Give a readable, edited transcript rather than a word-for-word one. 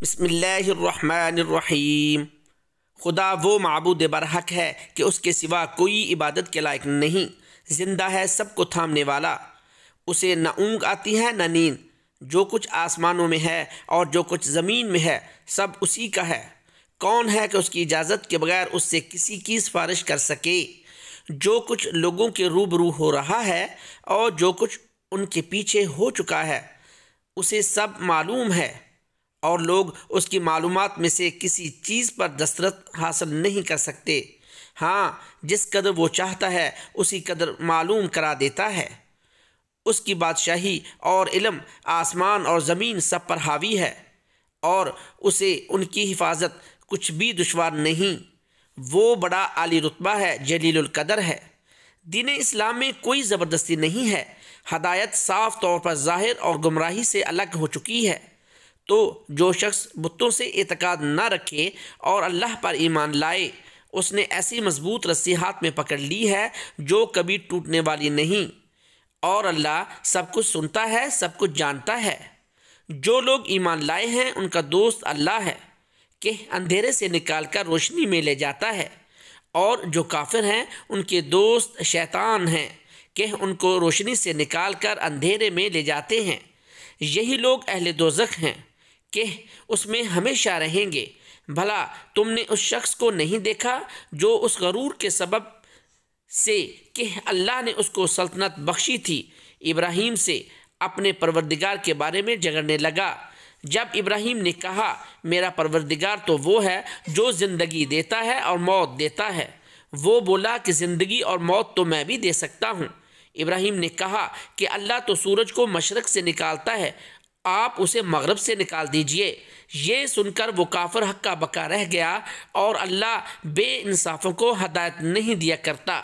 بسم اللہ الرحمن الرحیم۔ خدا وہ معبود برحق ہے کہ اس کے سوا کوئی عبادت کے لائق نہیں، زندہ ہے سب کو تھامنے والا، اسے نہ اونگ آتی ہے نہ نیند، جو کچھ آسمانوں میں ہے اور جو کچھ زمین میں ہے سب اسی کا ہے۔ کون ہے کہ اس کی اجازت کے بغیر اس سے کسی کی سفارش کر سکے؟ جو کچھ لوگوں کے روبرو ہو رہا ہے اور جو کچھ ان کے پیچھے ہو چکا ہے اسے سب معلوم ہے، اور لوگ اس کی معلومات میں سے کسی چیز پر دسترس حاصل نہیں کر سکتے۔ ہاں، جس قدر وہ چاہتا ہے اسی قدر معلوم کرا دیتا ہے۔ اس کی بادشاہی اور علم آسمان اور زمین سب پر حاوی ہے، اور اسے ان کی حفاظت کچھ بھی دشوار نہیں۔ وہ بڑا عالی رتبہ ہے، جلیل القدر ہے۔ دین اسلام میں کوئی زبردستی نہیں ہے، ہدایت صاف طور پر ظاہر اور گمراہی سے الگ ہو چکی ہے۔ تو جو شخص بتوں سے اعتقاد نہ رکھے اور اللہ پر ایمان لائے، اس نے ایسی مضبوط رسی ہاتھ میں پکڑ لی ہے جو کبھی ٹوٹنے والی نہیں، اور اللہ سب کچھ سنتا ہے، سب کچھ جانتا ہے۔ جو لوگ ایمان لائے ہیں ان کا دوست اللہ ہے کہ اندھیرے سے نکال کر روشنی میں لے جاتا ہے، اور جو کافر ہیں ان کے دوست شیطان ہیں کہ ان کو روشنی سے نکال کر اندھیرے میں لے جاتے ہیں۔ یہی لوگ اہل دوزخ ہیں کہ اس میں ہمیشہ رہیں گے۔ بھلا تم نے اس شخص کو نہیں دیکھا جو اس غرور کے سبب سے کہ اللہ نے اس کو سلطنت بخشی تھی، ابراہیم سے اپنے پروردگار کے بارے میں جھگڑنے لگا؟ جب ابراہیم نے کہا میرا پروردگار تو وہ ہے جو زندگی دیتا ہے اور موت دیتا ہے، وہ بولا کہ زندگی اور موت تو میں بھی دے سکتا ہوں۔ ابراہیم نے کہا کہ اللہ تو سورج کو مشرق سے نکالتا ہے، آپ اسے مغرب سے نکال دیجئے۔ یہ سن کر وہ کافر ہکا بکا رہ گیا، اور اللہ بے انصافوں کو ہدایت نہیں دیا کرتا۔